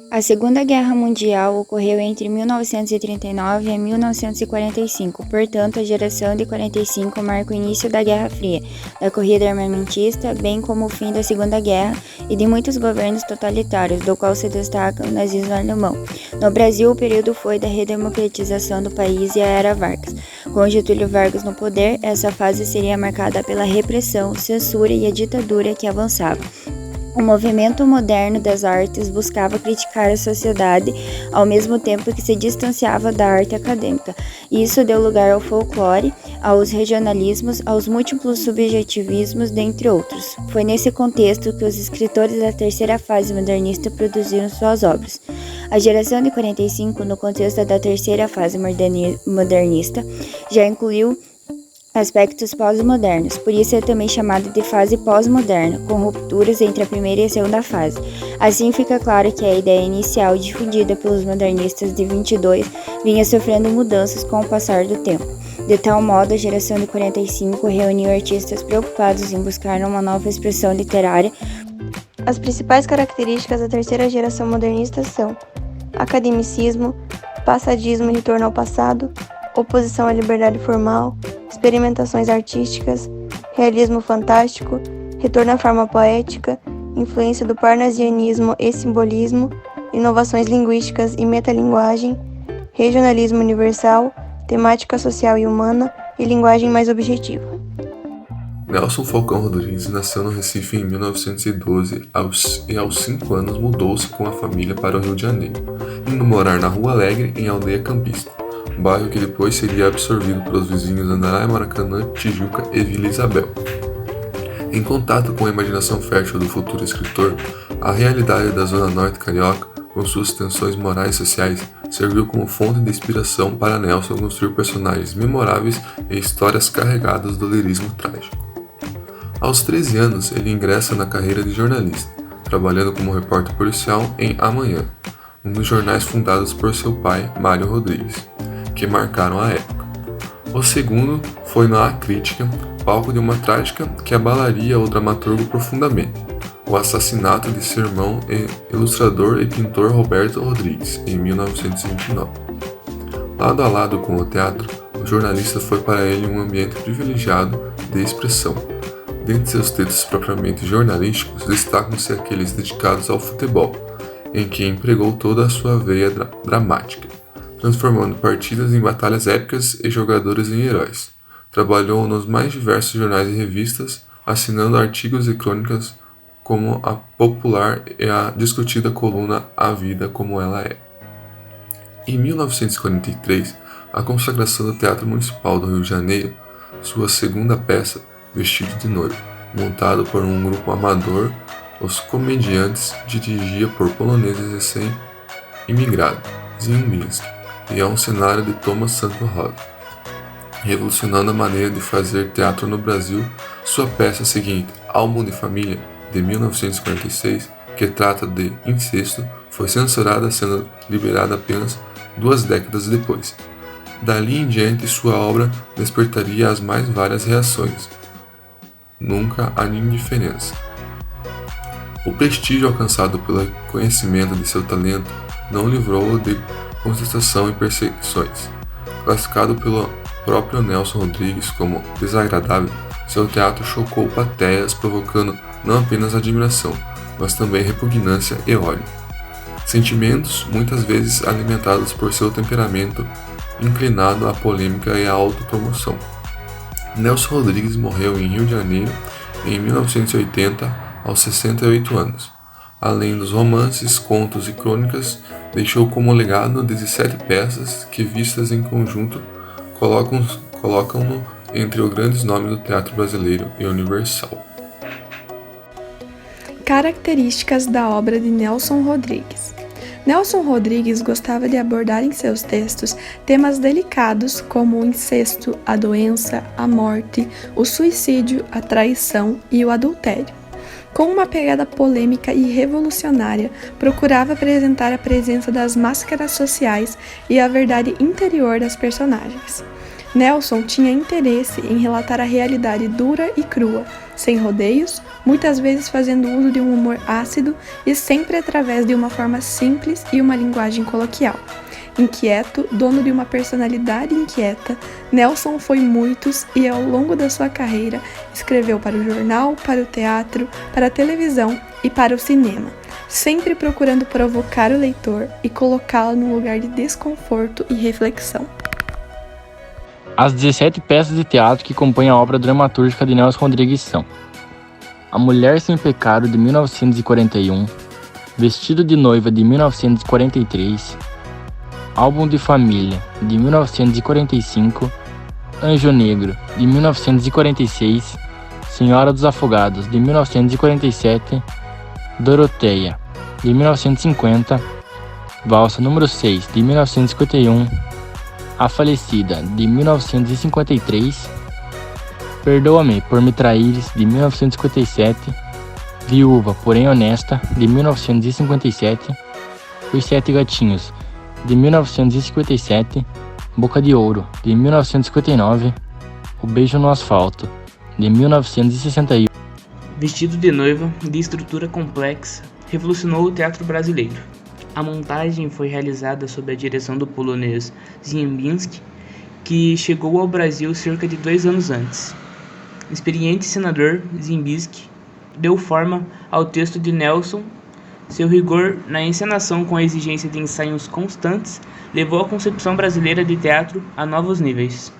A Segunda Guerra Mundial ocorreu entre 1939 e 1945, portanto, a geração de 45 marca o início da Guerra Fria, da corrida armamentista, bem como o fim da Segunda Guerra e de muitos governos totalitários, do qual se destaca o nazismo alemão. No Brasil, o período foi da redemocratização do país e a Era Vargas. Com Getúlio Vargas no poder, essa fase seria marcada pela repressão, censura e a ditadura que avançava. O movimento moderno das artes buscava criticar a sociedade ao mesmo tempo que se distanciava da arte acadêmica. Isso deu lugar ao folclore, aos regionalismos, aos múltiplos subjetivismos, dentre outros. Foi nesse contexto que os escritores da terceira fase modernista produziram suas obras. A geração de 45, no contexto da terceira fase modernista, já incluiu aspectos pós-modernos, por isso é também chamada de fase pós-moderna, com rupturas entre a primeira e a segunda fase. Assim fica claro que a ideia inicial difundida pelos modernistas de 22 vinha sofrendo mudanças com o passar do tempo. De tal modo, a geração de 45 reuniu artistas preocupados em buscar uma nova expressão literária. As principais características da terceira geração modernista são academicismo, passadismo e retorno ao passado, oposição à liberdade formal, experimentações artísticas, realismo fantástico, retorno à forma poética, influência do parnasianismo e simbolismo, inovações linguísticas e metalinguagem, regionalismo universal, temática social e humana e linguagem mais objetiva. Nelson Falcão Rodrigues nasceu no Recife em 1912 e aos 5 anos mudou-se com a família para o Rio de Janeiro, indo morar na Rua Alegre, em Aldeia Campista, bairro que depois seria absorvido pelos vizinhos Andaraí, Maracanã, Tijuca e Vila Isabel. Em contato com a imaginação fértil do futuro escritor, a realidade da Zona Norte carioca, com suas tensões morais e sociais, serviu como fonte de inspiração para Nelson construir personagens memoráveis e histórias carregadas do lirismo trágico. Aos 13 anos, ele ingressa na carreira de jornalista, trabalhando como repórter policial em Amanhã, um dos jornais fundados por seu pai, Mário Rodrigues, que marcaram a época. O segundo foi na A Crítica, palco de uma trágica que abalaria o dramaturgo profundamente, o assassinato de seu irmão e ilustrador e pintor Roberto Rodrigues, em 1929. Lado a lado com o teatro, o jornalista foi para ele um ambiente privilegiado de expressão. Dentre seus textos propriamente jornalísticos, destacam-se aqueles dedicados ao futebol, em que empregou toda a sua veia dramática, transformando partidas em batalhas épicas e jogadores em heróis. Trabalhou nos mais diversos jornais e revistas, assinando artigos e crônicas como a popular e a discutida coluna A Vida Como Ela É. Em 1943, a consagração do Teatro Municipal do Rio de Janeiro, sua segunda peça, Vestido de Noiva, montado por um grupo amador, os comediantes dirigia por poloneses recém-imigrados, Ziembinski, e é um cenário de Thomas Santo Rosa. Revolucionando a maneira de fazer teatro no Brasil, sua peça seguinte, Álbum de Família, de 1946, que trata de incesto, foi censurada, sendo liberada apenas 2 décadas depois. Dali em diante, sua obra despertaria as mais várias reações. Nunca há indiferença. O prestígio alcançado pelo conhecimento de seu talento não o livrou de contestação e perseguições. Classificado pelo próprio Nelson Rodrigues como desagradável, seu teatro chocou plateias, provocando não apenas admiração, mas também repugnância e ódio. Sentimentos muitas vezes alimentados por seu temperamento inclinado à polêmica e à autopromoção. Nelson Rodrigues morreu em Rio de Janeiro em 1980, aos 68 anos. Além dos romances, contos e crônicas, deixou como legado 17 peças que, vistas em conjunto, colocam-no entre os grandes nomes do teatro brasileiro e universal. Características da obra de Nelson Rodrigues. Nelson Rodrigues gostava de abordar em seus textos temas delicados como o incesto, a doença, a morte, o suicídio, a traição e o adultério. Com uma pegada polêmica e revolucionária, procurava apresentar a presença das máscaras sociais e a verdade interior das personagens. Nelson tinha interesse em relatar a realidade dura e crua, sem rodeios, muitas vezes fazendo uso de um humor ácido e sempre através de uma forma simples e uma linguagem coloquial. Inquieto, dono de uma personalidade inquieta, Nelson foi muitos e ao longo da sua carreira escreveu para o jornal, para o teatro, para a televisão e para o cinema, sempre procurando provocar o leitor e colocá-lo num lugar de desconforto e reflexão. As 17 peças de teatro que compõem a obra dramatúrgica de Nelson Rodrigues são: A Mulher Sem Pecado, de 1941, Vestido de Noiva, de 1943, Álbum de Família, de 1945, Anjo Negro, de 1946, Senhora dos Afogados, de 1947, Doroteia, de 1950, Valsa número 6, de 1951, A Falecida, de 1953, Perdoa-me por me traíres, de 1957, Viúva, porém honesta, de 1957, Os Sete Gatinhos, de 1957, Boca de Ouro, de 1959, O Beijo no Asfalto, de 1961. Vestido de Noiva, de estrutura complexa, revolucionou o teatro brasileiro. A montagem foi realizada sob a direção do polonês Ziembinski, que chegou ao Brasil cerca de 2 anos antes. O experiente senador Ziembinski deu forma ao texto de Nelson. Seu rigor na encenação, com a exigência de ensaios constantes, levou a concepção brasileira de teatro a novos níveis.